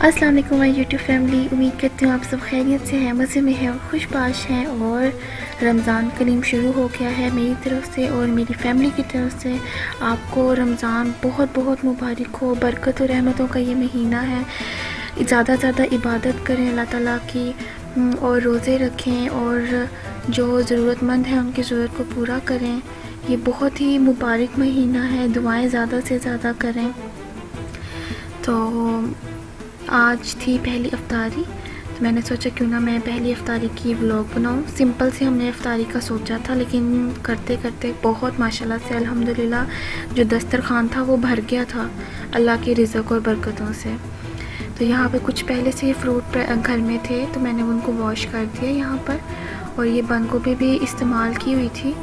अस्सलाम वालेकुम my YouTube family. उम्मीद करती हूँ आप सब खैरियत से हैं, मज़े में हैं और खुशबाश हैं। और रमज़ान करीम शुरू हो गया है मेरी तरफ से और मेरी फैमिली की तरफ से। आपको रमज़ान बहुत बहुत मुबारक हो। बरकत और रहमतों का ये महीना है। ज़्यादा से ज़्यादा इबादत करें अल्लाह ताला की और रोज़े रखें और जो ज़रूरतमंद हैं उनकी ज़रूरत को पूरा करें। ये बहुत ही मुबारक महीना है, दुआएं ज़्यादा से ज़्यादा करें। तो आज थी पहली इफ्तारी, तो मैंने सोचा क्यों ना मैं पहली इफ्तारी की व्लॉग बनाऊं। सिंपल से हमने इफ्तारी का सोचा था, लेकिन करते करते बहुत माशाल्लाह से अल्हम्दुलिल्लाह जो दस्तरखान था वो भर गया था अल्लाह की रिज़्क़ और बरकतों से। तो यहाँ पे कुछ पहले से ही फ्रूट घर में थे, तो मैंने उनको वॉश कर दिया यहाँ पर। और ये बंद गोभी भी इस्तेमाल की हुई थी,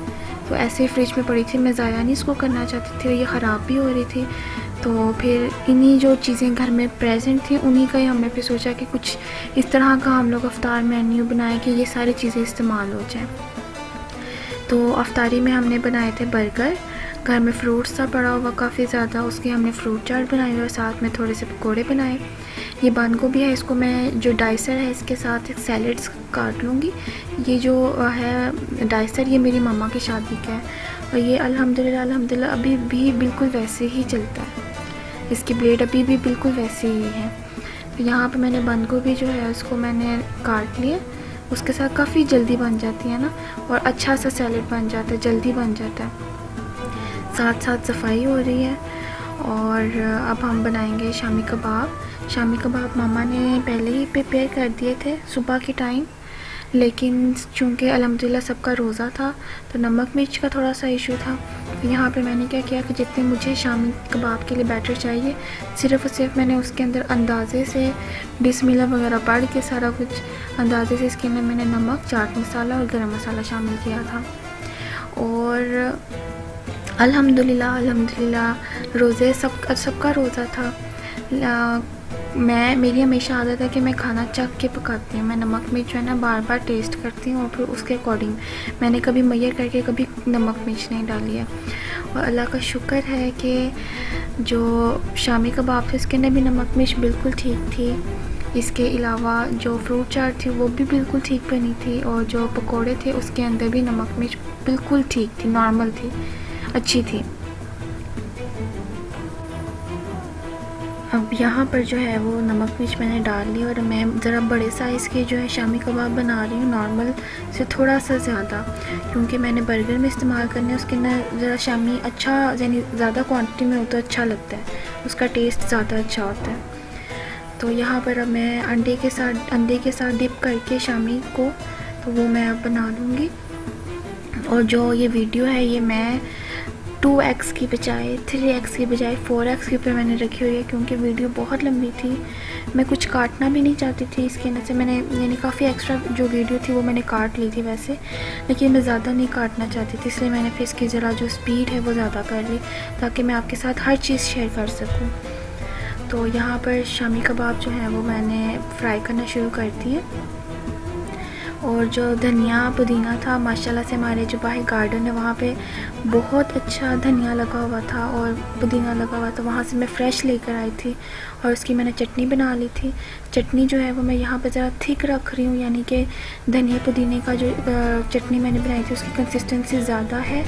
तो ऐसे ही फ्रिज में पड़ी थी, मैं ज़ाया नहीं इसको करना चाहती थी, ये ख़राब भी हो रही थी। तो फिर इन्हीं जो चीज़ें घर में प्रेजेंट थी उन्हीं का ही हमने फिर सोचा कि कुछ इस तरह का हम लोग अफ्तार मेन्यू बनाए कि ये सारी चीज़ें इस्तेमाल हो जाएं। तो अफ्तारी में हमने बनाए थे बर्गर, घर में फ्रूट्स था पड़ा हुआ काफ़ी ज़्यादा, उसके हमने फ्रूट चाट बनाई और साथ में थोड़े से पकौड़े बनाए। ये बंद गोभी है, इसको मैं जो डाइसर है इसके साथ एक सैलेड्स काट लूँगी। ये जो है डाइसर ये मेरी मम्मा की शादी का है और ये अल्हम्दुलिल्लाह अभी भी बिल्कुल वैसे ही चलता है। इसकी ब्लेड अभी भी बिल्कुल वैसे ही है। तो यहाँ पे मैंने बंद गोभी जो है उसको मैंने काट लिया, उसके साथ काफ़ी जल्दी बन जाती है ना, और अच्छा सा सैलेड बन जाता है, जल्दी बन जाता है। साथ साथ सफाई हो रही है। और अब हम बनाएंगे शामी कबाब। शामी कबाब मामा ने पहले ही प्रिपेयर कर दिए थे सुबह के टाइम, लेकिन चूँकि अल्हम्दुलिल्लाह सबका रोज़ा था तो नमक मिर्च का थोड़ा सा इशू था। तो यहाँ पे मैंने क्या किया कि जितने मुझे शामी कबाब के लिए बैटर चाहिए सिर्फ़ और सिर्फ मैंने उसके अंदर अंदाज़े से बिस्मिल्लाह वगैरह पढ़ के सारा कुछ अंदाज़े से इसके अंदर मैंने नमक, चाट मसाला और गरम मसाला शामिल किया था। और अल्हम्दुलिल्लाह रोज़े सबका रोज़ा था। मेरी हमेशा आदत है कि मैं खाना चख के पकाती हूँ। मैं नमक मिर्च जो है ना बार बार टेस्ट करती हूँ और फिर उसके अकॉर्डिंग मैंने कभी मैयर करके कभी नमक मिर्च नहीं डाली है। और अल्लाह का शुक्र है कि जो शामी कबाब थे उसके अंदर भी नमक मिर्च बिल्कुल ठीक थी। इसके अलावा जो फ्रूट चाट थी वो भी बिल्कुल ठीक बनी थी और जो पकोड़े थे उसके अंदर भी नमक मिर्च बिल्कुल ठीक थी, नॉर्मल थी, अच्छी थी। अब यहाँ पर जो है वो नमक मिर्च मैंने डाल ली और मैं ज़रा बड़े साइज़ के जो है शामी कबाब बना रही हूँ, नॉर्मल से थोड़ा सा ज़्यादा, क्योंकि मैंने बर्गर में इस्तेमाल करने उसके अंदर ज़रा शामी अच्छा यानी ज़्यादा क्वांटिटी में हो तो अच्छा लगता है, उसका टेस्ट ज़्यादा अच्छा होता है। तो यहाँ पर अब मैं अंडे के साथ डिप करके शामी को तो वो मैं अब बना लूँगी। और जो ये वीडियो है ये मैं 2x की बजाय 3x की बजाय 4x के ऊपर मैंने रखी हुई है, क्योंकि वीडियो बहुत लंबी थी। मैं कुछ काटना भी नहीं चाहती थी इसके अंदर से, मैंने यानी काफ़ी एक्स्ट्रा जो वीडियो थी वो मैंने काट ली थी वैसे, लेकिन मैं ज़्यादा नहीं काटना चाहती थी, इसलिए मैंने फिर इसकी ज़रा जो स्पीड है वो ज़्यादा कर ली ताकि मैं आपके साथ हर चीज़ शेयर कर सकूँ। तो यहाँ पर शामी कबाब जो है वो मैंने फ्राई करना शुरू कर दिए। और जो धनिया पुदीना था माशाल्लाह से हमारे जो बाहर गार्डन है वहाँ पे बहुत अच्छा धनिया लगा हुआ था और पुदीना लगा हुआ था, वहाँ से मैं फ़्रेश लेकर आई थी और उसकी मैंने चटनी बना ली थी। चटनी जो है वो मैं यहाँ पे ज़रा थिक रख रही हूँ, यानी कि धनिया पुदीने का जो चटनी मैंने बनाई थी उसकी कंसिस्टेंसी ज़्यादा है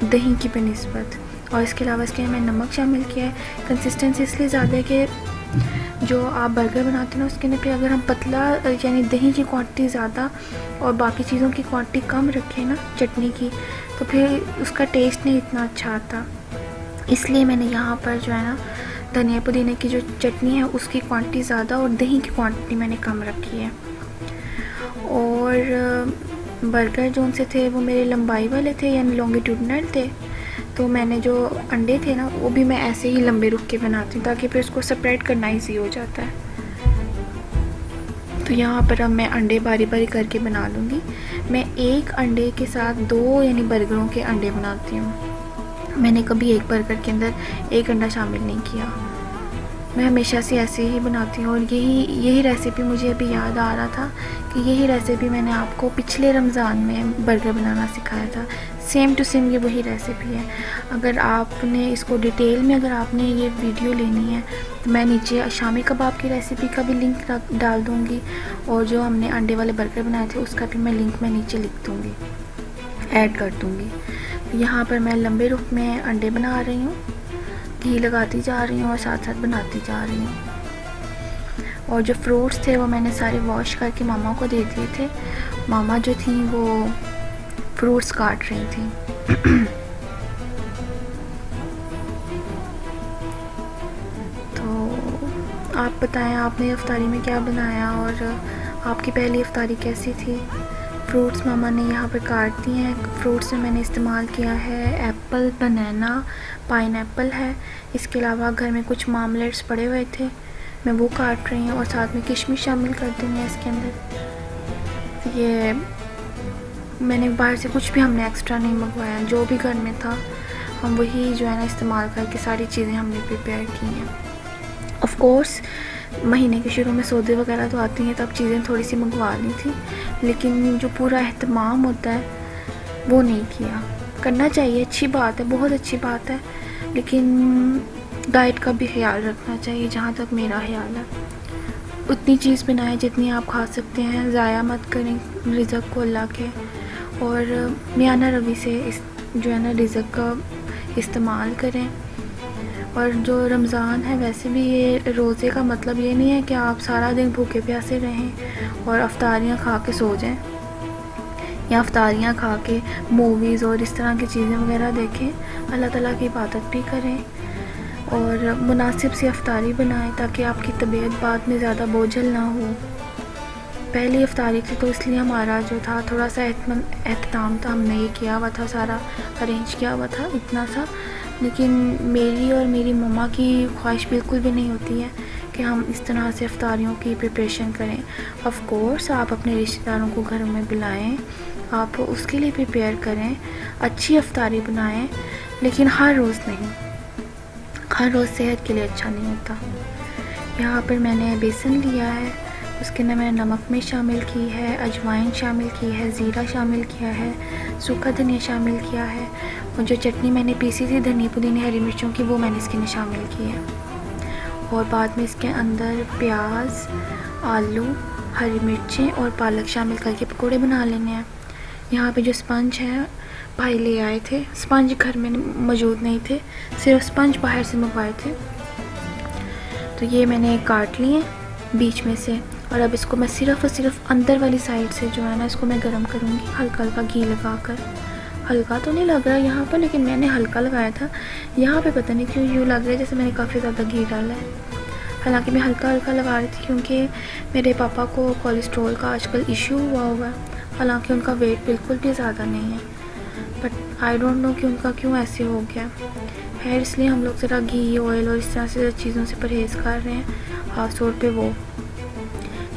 दही की बनिस्बत। और इसके अलावा इसके मैं नमक शामिल किया है। कंसिस्टेंसी इसलिए ज़्यादा है कि जो आप बर्गर बनाते हैं ना उसके अंदर फिर अगर हम पतला यानी दही की क्वांटिटी ज़्यादा और बाकी चीज़ों की क्वांटिटी कम रखें ना चटनी की, तो फिर उसका टेस्ट नहीं इतना अच्छा आता। इसलिए मैंने यहाँ पर जो है ना धनिया पुदीने की जो चटनी है उसकी क्वांटिटी ज़्यादा और दही की क्वांटिटी मैंने कम रखी है। और बर्गर जो उनसे थे वो मेरे लंबाई वाले थे यानी लॉन्गिट्यूडनल थे, तो मैंने जो अंडे थे ना वो भी मैं ऐसे ही लंबे रुख के बनाती हूँ ताकि फिर उसको सेपरेट करना ईजी हो जाता है। तो तो यहाँ पर अब मैं अंडे बारी बारी करके बना लूँगी। मैं एक अंडे के साथ 2 यानी बर्गरों के अंडे बनाती हूँ। मैंने कभी एक बर्गर के अंदर एक अंडा शामिल नहीं किया। मैं हमेशा से ऐसे ही बनाती हूँ और यही रेसिपी मुझे अभी याद आ रहा था कि यही रेसिपी मैंने आपको पिछले रमज़ान में बर्गर बनाना सिखाया था। सेम टू सेम ये वही रेसिपी है। अगर आपने इसको डिटेल में अगर आपने ये वीडियो लेनी है तो मैं नीचे शामी कबाब की रेसिपी का भी लिंक डाल दूँगी और जो हमने अंडे वाले बर्गर बनाए थे उसका भी मैं लिंक नीचे लिख दूँगी, ऐड कर दूँगी। यहाँ पर मैं लंबे रुख में अंडे बना रही हूँ, घी लगाती जा रही हूँ और साथ साथ बनाती जा रही हूँ। और जो फ्रूट्स थे वो मैंने सारे वॉश करके मामा को दे दिए थे। मामा जो थी वो फ्रूट्स काट रही थी। तो आप बताएं आपने इफ्तारी में क्या बनाया और आपकी पहली इफ्तारी कैसी थी। फ्रूट्स मामा ने यहाँ पर काट दिए हैं। फ्रूट्स में मैंने इस्तेमाल किया है एप्पल, बनाना, पाइनएप्पल है। इसके अलावा घर में कुछ मामलेट्स पड़े हुए थे, मैं वो काट रही हूँ और साथ में किशमिश शामिल कर दी है इसके अंदर। ये मैंने बाहर से कुछ भी हमने एक्स्ट्रा नहीं मंगवाया, जो भी घर में था हम वही जो है ना इस्तेमाल करके सारी चीज़ें हमने प्रिपेयर की हैं। ऑफ़ कोर्स महीने के शुरू में सौदे वगैरह तो आती हैं, तब चीज़ें थोड़ी सी मंगवा ली थी, लेकिन जो पूरा एहतमाम होता है वो नहीं किया। करना चाहिए, अच्छी बात है, बहुत अच्छी बात है, लेकिन डाइट का भी ख्याल रखना चाहिए। जहाँ तक मेरा ख्याल है उतनी चीज़ बनाएं जितनी आप खा सकते हैं, ज़ाया मत करें रिज़्क़ को अल्लाह के, और मियाना रवि से जो है ना रिज़्क़ का इस्तेमाल करें। और जो रमज़ान है वैसे भी ये रोज़े का मतलब ये नहीं है कि आप सारा दिन भूखे प्यासे रहें और अफ्तारियाँ खा के सो जाएं या अफ्तारियाँ खा के मूवीज़ और इस तरह की चीज़ें वगैरह देखें। अल्लाह ताला की इबादत भी करें और मुनासिब सी अफ्तारी बनाएं ताकि आपकी तबीयत बाद में ज़्यादा बोझल ना हो। पहली अफ्तारी थी तो इसलिए हमारा जो था थोड़ा सा एहतमाम था, हमने ये किया हुआ था, सारा अरेंज किया हुआ था इतना सा। लेकिन मेरी और मेरी मम्मा की ख्वाहिश बिल्कुल भी नहीं होती है कि हम इस तरह से अफ्तारियों की प्रिपरेशन करें। ऑफ़ कोर्स आप अपने रिश्तेदारों को घर में बुलाएं, आप उसके लिए प्रिपेयर करें, अच्छी अफ्तारी बनाएं, लेकिन हर रोज़ नहीं, हर रोज़ सेहत के लिए अच्छा नहीं होता। यहाँ पर मैंने बेसन लिया है, उसके अंदर मैंने नमक मिर्च शामिल की है, अजवाइन शामिल की है, ज़ीरा शामिल किया है, सूखा धनिया शामिल किया है, और जो चटनी मैंने पीसी थी धनिया पुदीने हरी मिर्चों की वो मैंने इसके अंदर शामिल की है। और बाद में इसके अंदर प्याज, आलू, हरी मिर्चें और पालक शामिल करके पकोड़े बना लेने हैं। यहाँ पे जो स्पंज है भाई ले आए थे, स्पंज घर में मौजूद नहीं थे, सिर्फ स्पंज बाहर से मंगवाए थे। तो ये मैंने काट लिए बीच में से, और अब इसको मैं सिर्फ और सिर्फ अंदर वाली साइड से जो है ना इसको मैं गरम करूँगी हल्का हल्का घी लगाकर। हल्का तो नहीं लग रहा है यहाँ पर, लेकिन मैंने हल्का लगाया था। यहाँ पे पता नहीं क्यों यूँ लग रहा है जैसे मैंने काफ़ी ज़्यादा घी डाला है, हालांकि मैं हल्का हल्का लगा रही थी क्योंकि मेरे पापा को कोलेस्ट्रॉल का आजकल इशू हुआ हुआ है। हालांकि उनका वेट बिल्कुल भी ज़्यादा नहीं है, बट आई डोंट नो कि उनका क्यों ऐसे हो गया है, इसलिए हम लोग ज़रा घी, ऑयल और इस तरह से चीज़ों से परहेज़ कर रहे हैं, ख़ास तौर पे वो।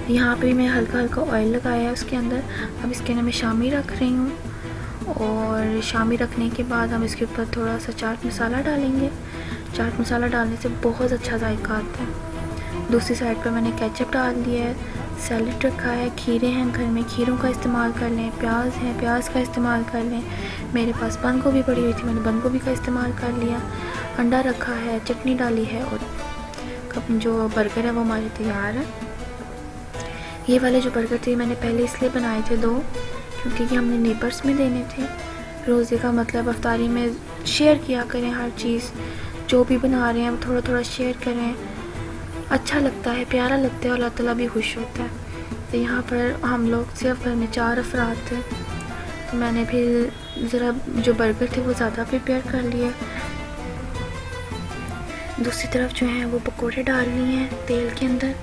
यहाँ पे मैं हल्का हल्का ऑयल लगाया है उसके अंदर। अब इसके अंदर मैं शामी रख रही हूँ, और शामी रखने के बाद हम इसके ऊपर थोड़ा सा चाट मसाला डालेंगे। चाट मसाला डालने से बहुत अच्छा जायका आता है। दूसरी साइड पर मैंने केचप डाल दिया है, सैलेड रखा है, खीरे हैं घर में, खीरों का इस्तेमाल कर लें, प्याज है, प्याज का इस्तेमाल कर लें। मेरे पास बंद गोभी पड़ी हुई थी, मैंने बंद गोभी का इस्तेमाल कर लिया। अंडा रखा है, चटनी डाली है, और जो बर्गर है वो हमारे तैयार है। ये वाले जो बर्गर थे मैंने पहले इसलिए बनाए थे 2, क्योंकि ये हमने नेबर्स में देने थे। रोज़े का मतलब अफ्तारी में शेयर किया करें, हर चीज़ जो भी बना रहे हैं वो थोड़ा थोड़ा शेयर करें, अच्छा लगता है, प्यारा लगता है और अल्लाह ताला भी खुश होता है। तो यहाँ पर हम लोग सिर्फ घर में 4 अफराद थे, तो मैंने फिर ज़रा जो बर्गर थे वो ज़्यादा प्रिपेयर कर लिए। दूसरी तरफ जो है वो पकोड़े डाल लिए हैं तेल के अंदर,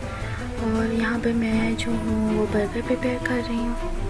और यहाँ पे मैं जो हूँ वो बर्गर प्रिपेयर कर रही हूँ।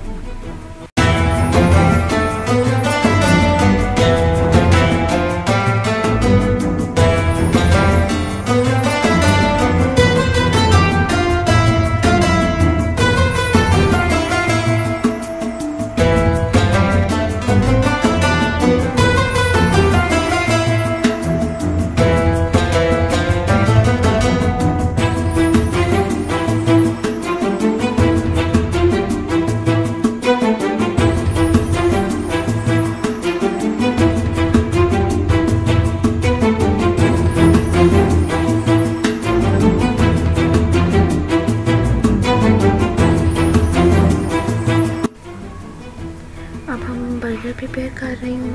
प्रिपेयर कर रही हूँ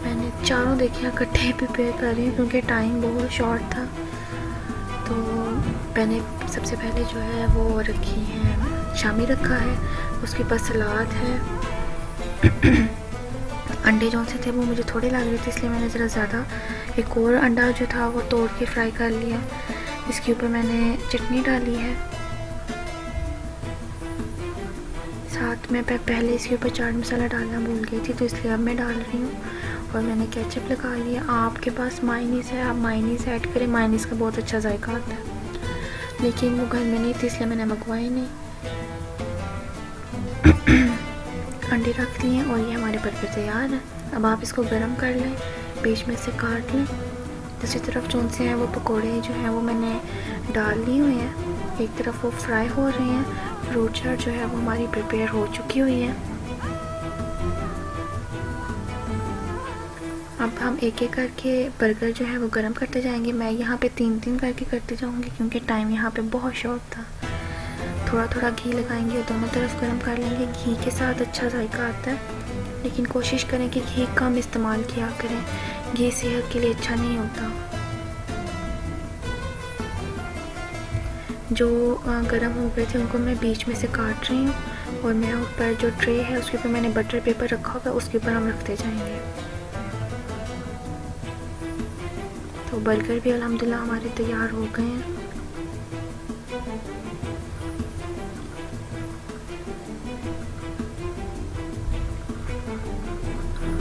मैंने चारों देखिए इकट्ठे प्रिपेयर कर रही हूँ क्योंकि टाइम बहुत शॉर्ट था। तो मैंने सबसे पहले जो है वो रखी है शामी रखा है, उसके पास सलाद है। अंडे जो से थे वो मुझे थोड़े लग रहे थे, इसलिए मैंने ज़रा ज़्यादा एक और अंडा जो था वो तोड़ के फ्राई कर लिया। इसके ऊपर मैंने चटनी डाली है, साथ में पहले इसके ऊपर चाट मसाला डालना भूल गई थी तो इसलिए अब मैं डाल रही हूँ। और मैंने केचप लगा लिया। आपके पास मायनीस है, आप मायनीस ऐड करें, मायनीस का बहुत अच्छा जायका आता है, लेकिन वो घर में नहीं थी इसलिए मैंने मंगवाई नहीं। अंडे रख लिए और ये हमारे बर्गर तैयार है। अब आप इसको गर्म कर लें, बीच में से काट लें। दूसरी तरफ जो से हैं वो पकोड़े जो हैं वो मैंने डाल लिए हुए हैं, एक तरफ वो फ्राई हो रहे हैं। फ्रूट चाट जो है वो हमारी प्रिपेयर हो चुकी हुई है। अब हम एक एक करके बर्गर जो है वो गर्म करते जाएंगे। मैं यहाँ पे 3-3 करके करते जाऊँगी क्योंकि टाइम यहाँ पे बहुत शॉर्ट था। थोड़ा थोड़ा घी लगाएंगे और दोनों तरफ गर्म कर लेंगे। घी के साथ अच्छा जायका आता है, लेकिन कोशिश करें कि घी कम इस्तेमाल किया करें, घी सेहत के लिए अच्छा नहीं होता। जो गर्म हो गए थे उनको मैं बीच में से काट रही हूँ और मैं ऊपर जो ट्रे है उसके ऊपर मैंने बटर पेपर रखा हुआ है, उसके ऊपर हम रखते जाएंगे। तो बर्गर भी अल्हम्दुलिल्लाह हमारे तैयार हो गए हैं।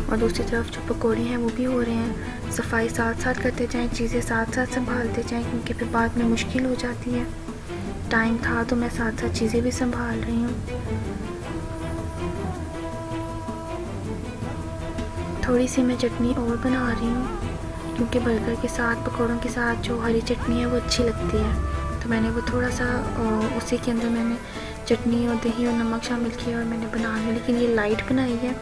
और दूसरी तरफ जो पकौड़े हैं वो भी हो रहे हैं। सफाई साथ साथ करते जाएं, चीज़ें साथ साथ संभालते जाएं क्योंकि फिर बाद में मुश्किल हो जाती है। टाइम था तो मैं साथ साथ चीज़ें भी संभाल रही हूँ। थोड़ी सी मैं चटनी और बना रही हूँ क्योंकि बर्गर के साथ पकौड़ों के साथ जो हरी चटनी है वो अच्छी लगती है। तो मैंने वो थोड़ा सा उसी के अंदर मैंने चटनी और दही और नमक शामिल किया और मैंने बना लिया, लेकिन ये लाइट बनाई है।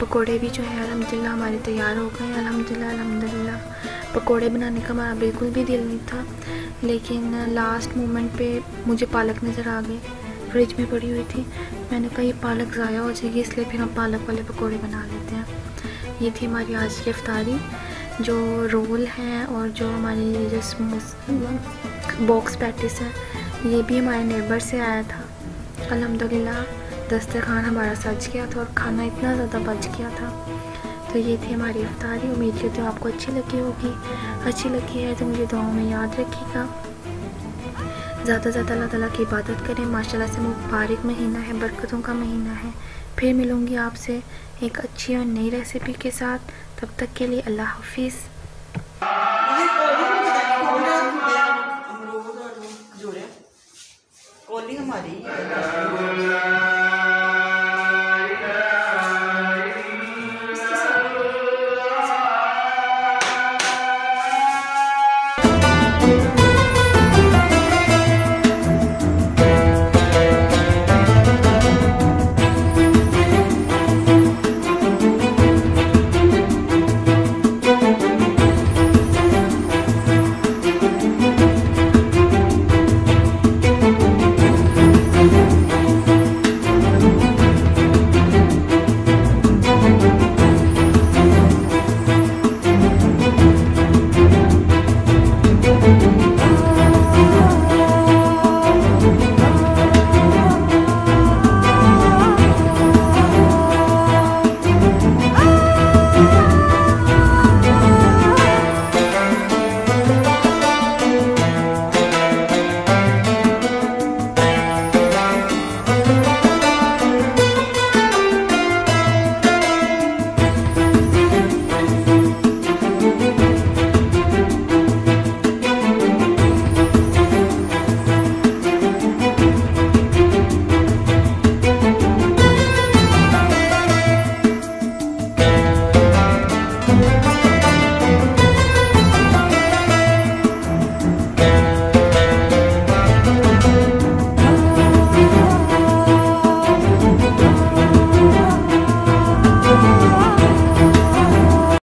पकोड़े भी जो है अल्हम्दुलिल्लाह हमारे तैयार हो गए हैं। अल्हम्दुलिल्लाह पकोड़े बनाने का हमारा बिल्कुल भी दिल नहीं था, लेकिन लास्ट मोमेंट पे मुझे पालक नज़र आ गई, फ्रिज में पड़ी हुई थी। मैंने कहा ये पालक ज़ाया हो जाएगी इसलिए फिर हम पालक वाले पकोड़े बना लेते हैं। ये थी हमारी आज की इफ्तारी। जो रोल हैं और जो हमारी जो बॉक्स पैटिस है ये भी हमारे नेबर से आया था। अल्हम्दुलिल्लाह दस्तरखान हमारा सज गया था और खाना इतना ज़्यादा बच गया था। तो ये थी हमारी इफ्तारी। उम्मीद करती हूँ आपको अच्छी लगी होगी। अच्छी लगी है तो मुझे दुआओं में याद रखिएगा। ज़्यादा से ज़्यादा अल्लाह ताला की इबादत करें। माशाल्लाह से मुबारक महीना है, बरकतों का महीना है। फिर मिलूँगी आपसे एक अच्छी और नई रेसिपी के साथ। तब तक के लिए अल्लाह हाफिज़। कोली हमारी